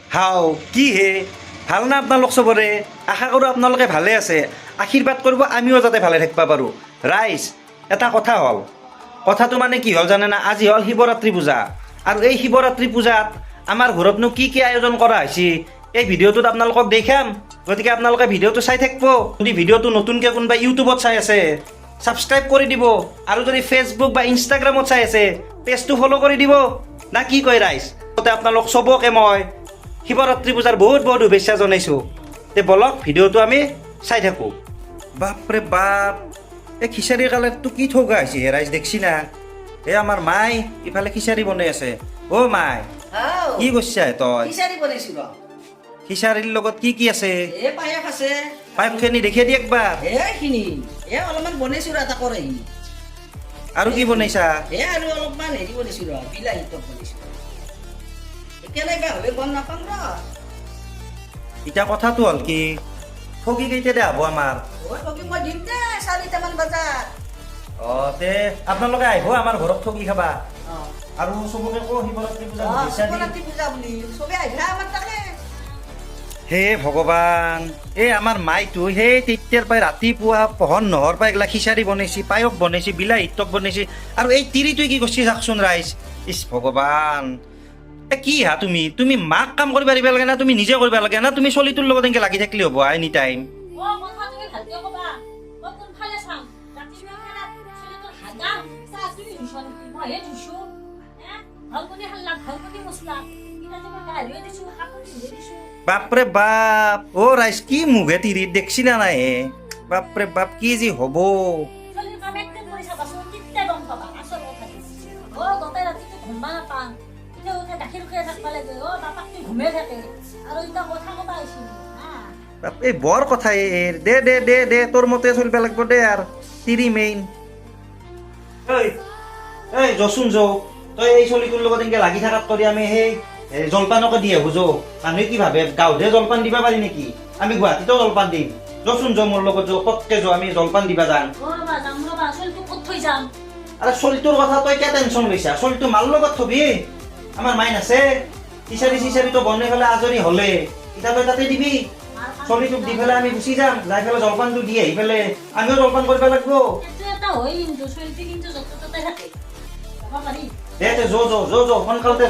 হাও কি হে ভাল না আপোনালোক চবৰে আশা কৰোঁ আপোনালোকে ভালে আছে আশীৰ্বাদ কৰিব আমিও যাতে ভালে থাকিব পাৰোঁ ৰাইজ এটা কথা হ'ল কথাটো মানে কি হ'ল জানে না আজি হ'ল শিৱৰাত্ৰি পূজা আৰু এই শিৱৰাত্ৰি পূজাত আমাৰ ঘৰতনো কি কি আয়োজন কৰা হৈছে এই ভিডিঅ'টোত আপোনালোকক দেখাম গতিকে আপোনালোকে ভিডিঅ'টো চাই থাকিব যদি ভিডিঅ'টো নতুনকৈ কোনোবা ইউটিউবত চাই আছে ছাবস্ক্ৰাইব কৰি দিব আৰু যদি ফেচবুক বা ইনষ্টাগ্ৰামত চাই আছে পেজটো ফ'ল' কৰি দিব না কি কয় ৰাইজ গতিকে আপোনালোক চবকে মই শিৱৰাত্ৰি পূজাৰ বহুত বহুত শুভেচ্ছা জনাইছোঁ তে বলক ভিডিঅ'টো আমি চাই থাকোঁ বাপৰে বাপ এই খিচাৰীৰ কালাৰটো কি ঠগা হৈছে হে ৰাইজ দেখছি না এই আমাৰ মাই ইফালে খিচাৰী বনাই আছে অ' মাই কি কৰিছা তই খিচাৰী বনাইছো ৰ খিচাৰীৰ লগত কি কি আছে এ পায়স আছে পাইপখিনি দেখাই দি একবাৰ এইখিনি অলপমান বনাইছো ৰ এটা কৰে আৰু কি বনাইছা আৰু অলপমান হেৰি বনাইছো ৰ বিলাহী টক বনাইছো কেনেকুৱা হবে গম নাপাম ৰ এতিয়া কথাটো হ'ল কি ঠগি কেইটাতে হ'ব আমাৰ মই দিম দে 4টামান বজাত তে আপোনালোকে আহিব আমাৰ ঘৰত ঠগি খাবা আৰু চবকে কওঁ শিৱৰাত্ৰি পূজা শিৱৰাত্ৰি পূজা বুলি চবে আহিবা আমাৰ তাকে হে ভগৱান এই আমাৰ মাইটো সেই তেতিয়াৰ পৰাই ৰাতিপুৱা পোহৰ নহৰ পৰা এইগিলা খিচাৰী বনাইছে পায়স বনাইছে বিলাহী টক বনাইছে আৰু এই তিৰিটোৱে কি কৰিছে চাওকচোন ৰাইজ ইছ ভগৱান কি হা তুমি মাক কাম কৰিব পাৰিব লাগে না তুমি নিজে কৰিব লাগে না তুমি চলিটোৰ লগত এনেকৈ লাগি থাকিলে হ'ব এনি টাইম বাপৰে বাপ অ' ৰাইজ কি মুখে তিৰিত দেখছি না নাই হে বাপৰে বাপ কি যি হ'ব এই বৰ কথা দে দে দে দে তোৰ মতে চলিব লাগিব দে আৰু তিৰি মেইন এই যচোন যৌ তই এই চলিটোৰ লগত এনেকে লাগি থাকাত কৰি আমি সেই জলপানকে দি আহো যৌ মানুহে কি ভাবে গাঁৱতহে জলপান দিবা পাৰি নেকি আমি গুৱাহাটীতো জলপান দিম যচোন যৌ মোৰ লগত যৌ পটকে যৌ আমি জলপান দিবা যাম আৰে চলিটোৰ কথা তই কিয় টেনচন লৈছা চলিটো মাৰ লগত থবি আমাৰ মাইন আছে চিচাৰিটো বনাই পেলাই আজৰি হ'লে এতিয়া তই তাতে দিবি চলিটোক দি পেলাই আমি গুচি যাম যাই পেলাই জলপানটো দি আহি পেলাই আমিও জলপান কৰিব লাগিব দে সোনকালতে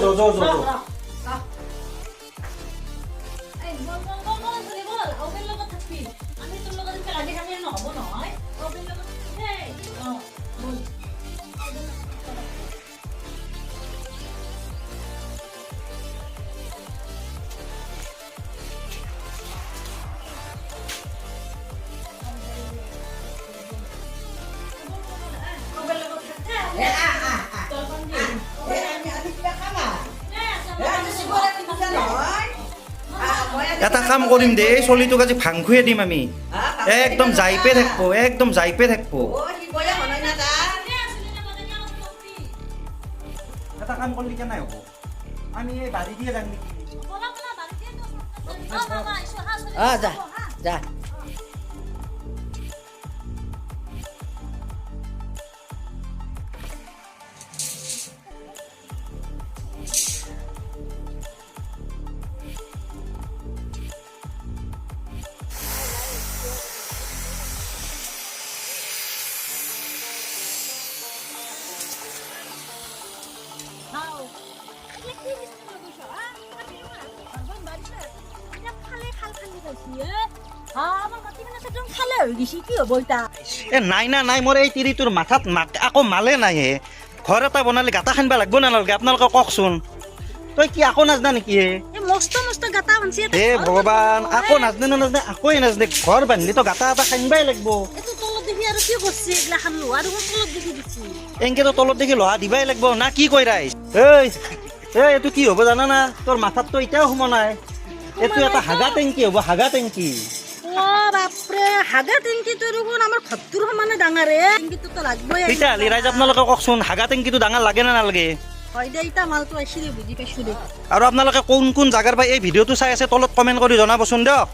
এটা কাম কৰিম দে এই চলিটোক আজি ভাং খুৱাই দিম আমি একদম যাইপে থাকিব এটা কাম কৰিলে কেনে হ'ব আমি এই বাৰী দিয়ে যাম নেকি যা যা নাই মোৰ এই তিৰিটোৰ মাথাত আকৌ মালে নাই হে ঘৰ এটা বনালে গাঁটা খানিব লাগিব নালাগে আপোনালোকে কওকচোন তই কি আকৌ নাজানা নেকি হে ভগৱান আকৌ নাজানে আকৌ নাজানে ঘৰ বান্ধিলে তো গাঁটা এটা খানিবই লাগিব এনেকেতো তলত দেখি লোহা দিবাই লাগিব না কি কৈ ৰাইজ এইটো কি হ'ব জানা না তোৰ মাথাততো এতিয়াও সোমোৱা নাই এইটো এটা হাগা টেংকি হ'ব হাগা টেংকি ৰাইজ আপোনালোকে কওকচোন হাগা টেংকিটো ডাঙৰ লাগে নে নালাগে আৰু আপোনালোকে কোন কোন জাগাৰ পৰা এই ভিডিঅ'টো চাই আছে তলত কমেণ্ট কৰি জনাবচোন দিয়ক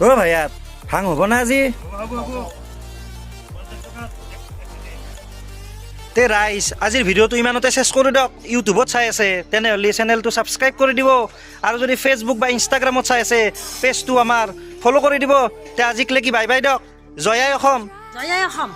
অ' ভাইয়াত ভাং হ'ব না আজি তে ৰাইজ আজিৰ ভিডিঅ'টো ইমানতে চেছ কৰি দিয়ক ইউটিউবত চাই আছে তেনেহ'লে চেনেলটো ছাবস্ক্ৰাইব কৰি দিব আৰু যদি ফেচবুক বা ইনষ্টাগ্ৰামত চাই আছে পেজটো আমাৰ ফ'ল' কৰি দিব তে আজিক লেকি বাই বাই দিয়ক জয় আই অসম জয় আই অসম